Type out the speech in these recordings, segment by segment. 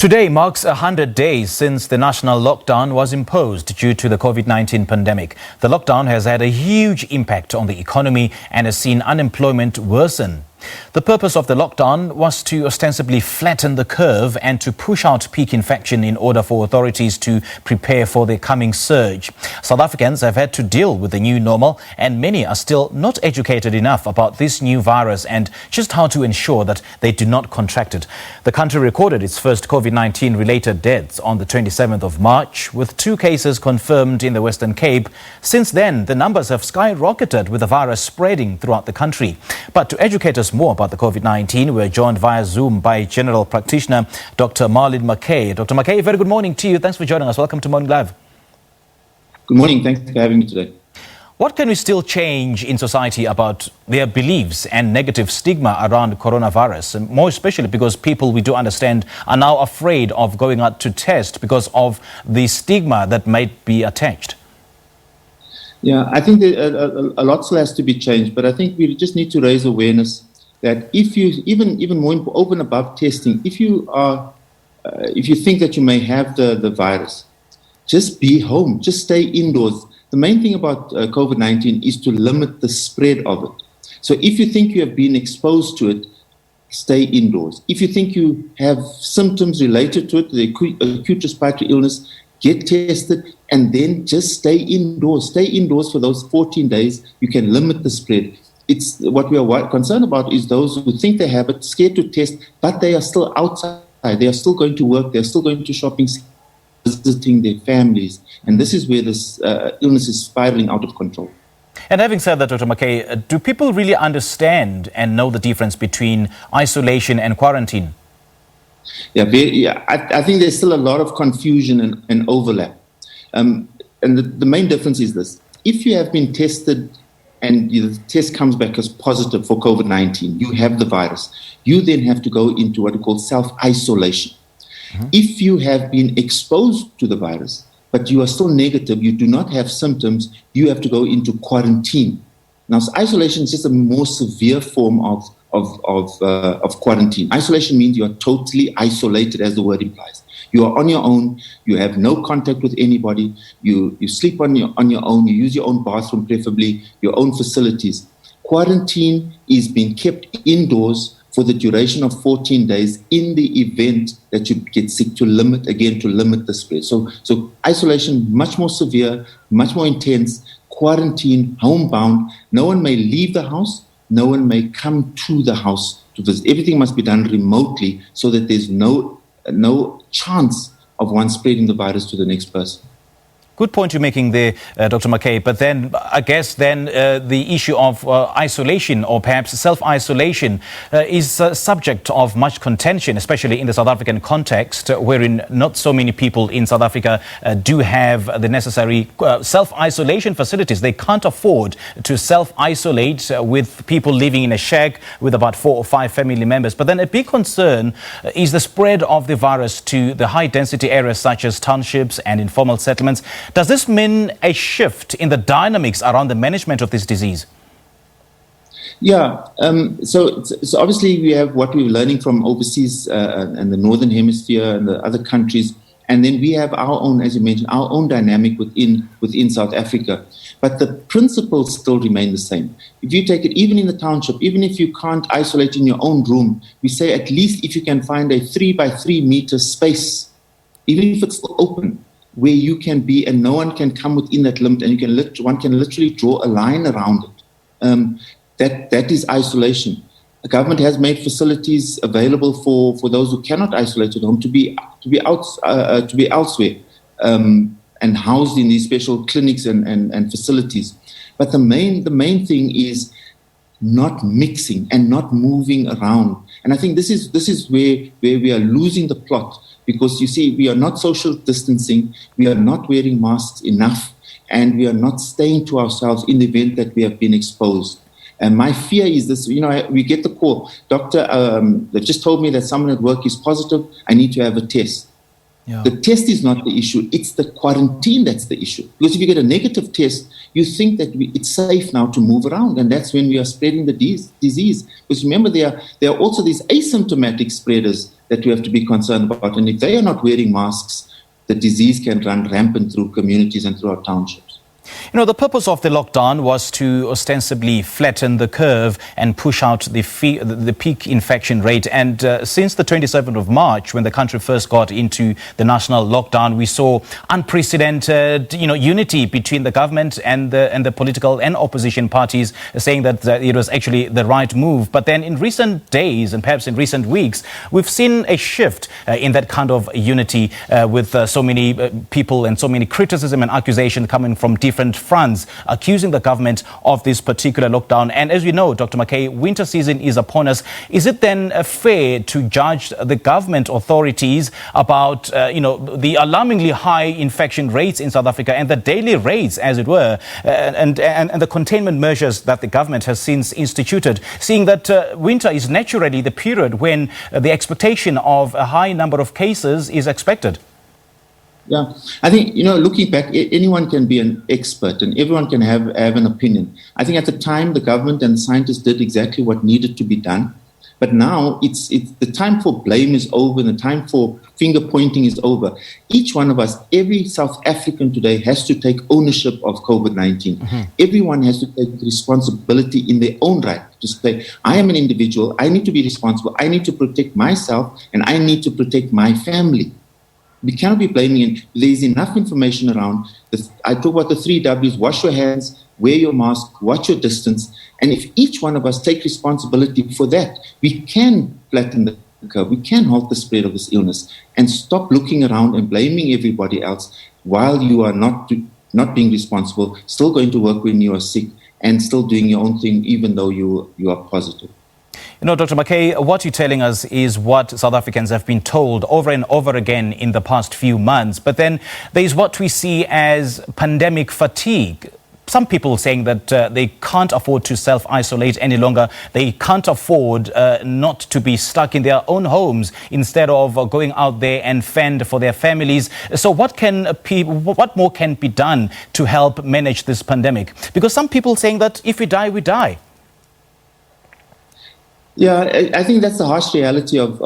Today marks 100 days since the national lockdown was imposed due to the COVID-19 pandemic. The lockdown has had a huge impact on the economy and has seen unemployment worsen. The purpose of the lockdown was to ostensibly flatten the curve and to push out peak infection in order for authorities to prepare for the coming surge. South Africans have had to deal with the new normal, and many are still not educated enough about this new virus and just how to ensure that they do not contract it. The country recorded its first COVID-19 related deaths on the 27th of March, with 2 cases confirmed in the Western Cape. Since then, the numbers have skyrocketed, with the virus spreading throughout the country. But to educate us more about the COVID-19, we're joined via Zoom by General Practitioner Dr Marlin Mckay. Dr Mckay, very good morning to you. Thanks for joining us. Welcome to Morning Live. Good morning. Thanks for having me today. What can we still change in society about their beliefs and negative stigma around coronavirus? And more especially because people, we do understand, are now afraid of going out to test because of the stigma that might be attached. Yeah, I think that a lot still has to be changed, but I think we just need to raise awareness that if you, even more open above testing, if you think that you may have the virus, just be home, just stay indoors. The main thing about COVID-19 is to limit the spread of it. So if you think you have been exposed to it, stay indoors. If you think you have symptoms related to it, the acute respiratory illness, get tested and then just stay indoors. Stay indoors for those 14 days. You can limit the spread. It's what we are concerned about is those who think they have it, scared to test, but they are still outside. They are still going to work. They're still going to shopping, visiting their families. And this is where this illness is spiraling out of control. And having said that, Dr Mckay, do people really understand and know the difference between isolation and quarantine? I think there's still a lot of confusion and overlap. And the main difference is this. If you have been tested and the test comes back as positive for COVID-19, you have the virus, you then have to go into what we call self-isolation. Mm-hmm. If you have been exposed to the virus, but you are still negative, you do not have symptoms, you have to go into quarantine. Now, isolation is just a more severe form of quarantine. Isolation means you are totally isolated, as the word implies. You are on your own. You have no contact with anybody. You sleep on your own. You use your own bathroom, preferably your own facilities. Quarantine is being kept indoors for the duration of 14 days in the event that you get sick, to limit the spread. So isolation, much more severe, much more intense. Quarantine, homebound. No one may leave the house. No one may come to the house to visit. Everything must be done remotely so that there's no chance of one spreading the virus to the next person. Good point you're making there, Dr Mckay. But then I guess the issue of isolation, or perhaps self-isolation, is subject of much contention, especially in the South African context, wherein not so many people in South Africa do have the necessary self-isolation facilities. They can't afford to self-isolate with people living in a shack with about 4 or 5 family members. But then a big concern is the spread of the virus to the high-density areas such as townships and informal settlements. Does this mean a shift in the dynamics around the management of this disease? Yeah, so obviously we have what we're learning from overseas and the Northern Hemisphere and the other countries. And then we have our own, as you mentioned, our own dynamic within South Africa. But the principles still remain the same. If you take it, even in the township, even if you can't isolate in your own room, we say at least if you can find a 3 by 3 meter space, even if it's open, where you can be and no one can come within that limit, and one can literally draw a line around it. That is isolation. The government has made facilities available for those who cannot isolate at home to be elsewhere and housed in these special clinics and facilities. But the main thing is not mixing and not moving around. And I think this is where we are losing the plot. Because you see, we are not social distancing, we are not wearing masks enough, and we are not staying to ourselves in the event that we have been exposed. And my fear is this, we get the call, doctor, they just told me that someone at work is positive, I need to have a test. Yeah. The test is not the issue, it's the quarantine that's the issue. Because if you get a negative test, you think that it's safe now to move around, and that's when we are spreading the disease. Because remember, there are also these asymptomatic spreaders that we have to be concerned about, and if they are not wearing masks, the disease can run rampant through communities and through our townships. You know, the purpose of the lockdown was to ostensibly flatten the curve and push out the peak infection rate. And since the 27th of March, when the country first got into the national lockdown, we saw unprecedented, unity between the government and the political and opposition parties, saying that it was actually the right move. But then in recent days and perhaps in recent weeks, we've seen a shift in that kind of unity with so many people and so many criticism and accusation coming from different fronts, accusing the government of this particular lockdown. And as we know, Dr. Mckay, winter season is upon us. Is it then fair to judge the government authorities about, the alarmingly high infection rates in South Africa and the daily rates, as it were, and the containment measures that the government has since instituted, seeing that winter is naturally the period when the expectation of a high number of cases is expected? Yeah, I think, looking back, anyone can be an expert and everyone can have an opinion. I think at the time, the government and the scientists did exactly what needed to be done. But now it's the time for blame is over and the time for finger pointing is over. Each one of us, every South African today has to take ownership of COVID-19. Mm-hmm. Everyone has to take responsibility in their own right to say, I am an individual, I need to be responsible, I need to protect myself and I need to protect my family. We cannot be blaming it. There is enough information around. I talk about the 3 W's: wash your hands, wear your mask, watch your distance. And if each one of us take responsibility for that, we can flatten the curve. We can halt the spread of this illness and stop looking around and blaming everybody else while you are not being responsible, still going to work when you are sick and still doing your own thing even though you are positive. Dr. Mckay, what you're telling us is what South Africans have been told over and over again in the past few months. But then there's what we see as pandemic fatigue. Some people saying that they can't afford to self-isolate any longer. They can't afford not to be stuck in their own homes instead of going out there and fend for their families. So what more can be done to help manage this pandemic? Because some people saying that if we die, we die. Yeah, I think that's the harsh reality of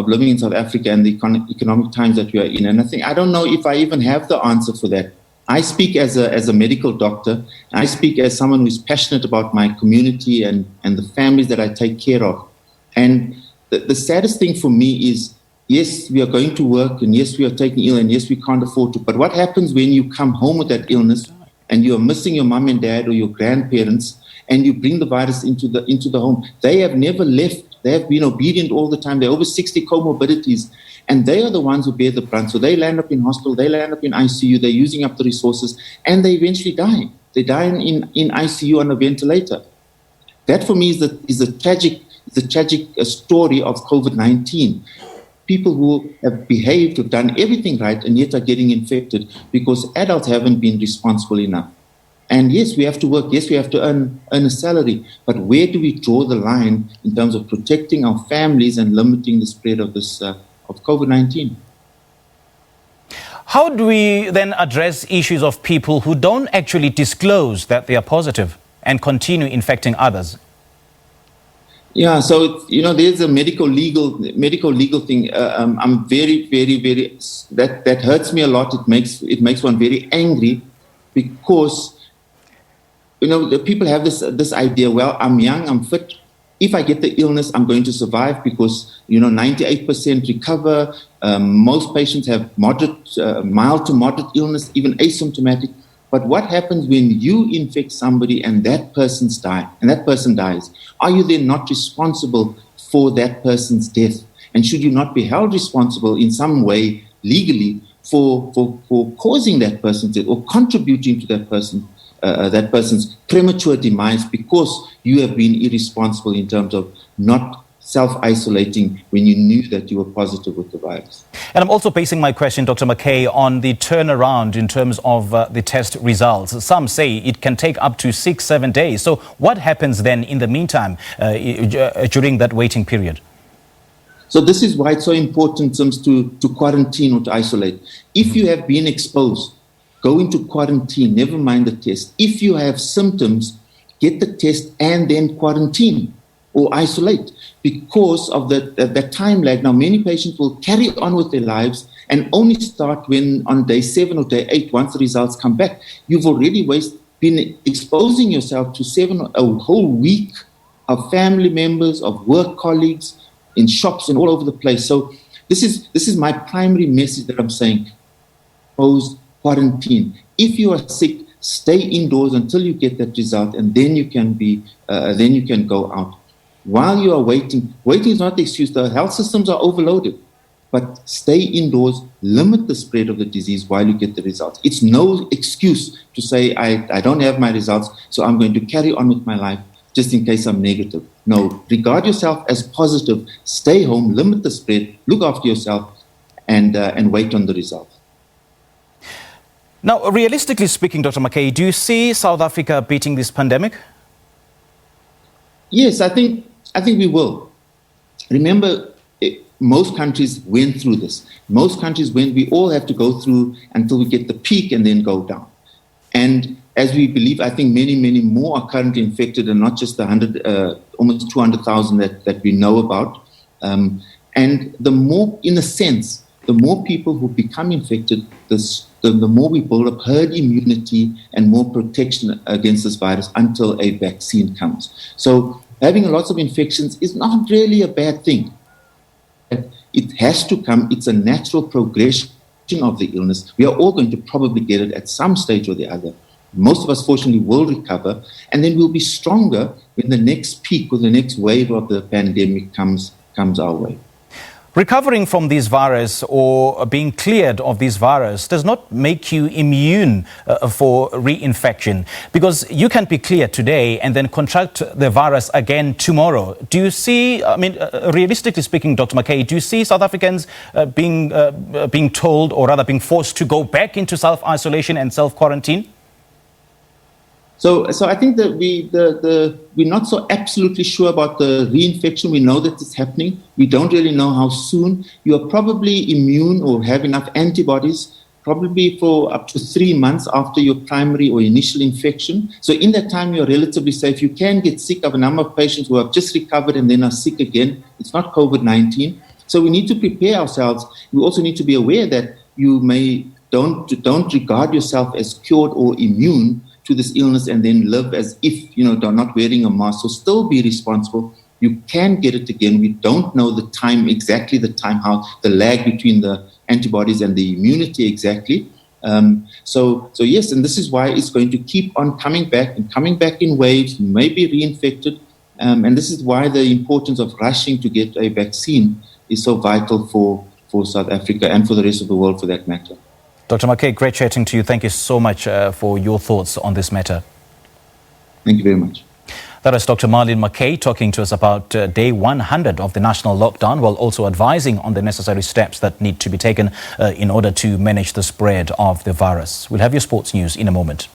living in South Africa and the economic times that we are in. And I don't know if I even have the answer for that. I speak as a medical doctor. I speak as someone who's passionate about my community and the families that I take care of. And the saddest thing for me is, yes, we are going to work, and yes, we are taking ill, and yes, we can't afford to. But what happens when you come home with that illness and you are missing your mom and dad or your grandparents, and you bring the virus into the home? They have never left. They have been obedient all the time. There are over 60 comorbidities, and they are the ones who bear the brunt. So they land up in hospital, they land up in ICU, they're using up the resources, and they eventually die. They die in ICU on a ventilator. That for me is the tragic story of COVID-19. People who have behaved, who've done everything right, and yet are getting infected because adults haven't been responsible enough. And yes, we have to work. Yes, we have to earn a salary. But where do we draw the line in terms of protecting our families and limiting the spread of this of COVID-19? How do we then address issues of people who don't actually disclose that they are positive and continue infecting others? Yeah, so there's a medical legal thing. I'm very, very, very. That hurts me a lot. It makes one very angry because. The people have this idea, well, I'm young, I'm fit. If I get the illness, I'm going to survive because, 98% recover. Most patients have mild to moderate illness, even asymptomatic. But what happens when you infect somebody and that person dies? Are you then not responsible for that person's death? And should you not be held responsible in some way legally for causing that person's death or contributing to that person's premature demise because you have been irresponsible in terms of not self-isolating when you knew that you were positive with the virus? And I'm also basing my question, Dr. Mckay, on the turnaround in terms of the test results. Some say it can take up to 6-7 days. So what happens then in the meantime during that waiting period? So this is why it's so important to quarantine or to isolate. If you have been exposed, go into quarantine, never mind the test. If you have symptoms, get the test and then quarantine or isolate because of that time lag. Now, many patients will carry on with their lives and only start when on day 7 or day 8, once the results come back. You've already been exposing yourself to a whole week of family members, of work colleagues, in shops and all over the place. So this is my primary message that I'm saying. Quarantine. If you are sick, stay indoors until you get that result, and then you can go out. While you are waiting is not the excuse. The health systems are overloaded, but stay indoors, limit the spread of the disease while you get the results. It's no excuse to say I don't have my results, so I'm going to carry on with my life just in case I'm negative. No, regard yourself as positive. Stay home, limit the spread, look after yourself, and wait on the result. Now, realistically speaking, Dr. Mckay, do you see South Africa beating this pandemic? Yes, I think we will. Remember, most countries went through this. Most countries we all have to go through until we get the peak and then go down. And as we believe, I think many, many more are currently infected, and not just the almost 200,000 that we know about. And the more, in a sense, the more people who become infected, the more we build up herd immunity and more protection against this virus until a vaccine comes. So having lots of infections is not really a bad thing. It has to come. It's a natural progression of the illness. We are all going to probably get it at some stage or the other. Most of us, fortunately, will recover, and then we'll be stronger when the next peak or the next wave of the pandemic comes our way. Recovering from this virus or being cleared of this virus does not make you immune for reinfection, because you can be cleared today and then contract the virus again tomorrow. Do you see, realistically speaking, Dr. Mckay, do you see South Africans being told, or rather being forced to go back into self-isolation and self-quarantine? So I think that we're not so absolutely sure about the reinfection. We know that it's happening. We don't really know how soon. You are probably immune or have enough antibodies probably for up to 3 months after your primary or initial infection. So in that time, you're relatively safe. You can get sick. I have a number of patients who have just recovered and then are sick again. It's not COVID-19. So we need to prepare ourselves. We also need to be aware that you don't regard yourself as cured or immune to this illness and then live as if, they're not wearing a mask. So still be responsible. You can get it again. We don't know exactly the time, how the lag between the antibodies and the immunity exactly. So yes, and this is why it's going to keep on coming back in waves, maybe reinfected. And this is why the importance of rushing to get a vaccine is so vital for South Africa and for the rest of the world for that matter. Dr. Mckay, great chatting to you. Thank you so much for your thoughts on this matter. Thank you very much. That is Dr. Marlin Mckay talking to us about day 100 of the national lockdown, while also advising on the necessary steps that need to be taken in order to manage the spread of the virus. We'll have your sports news in a moment.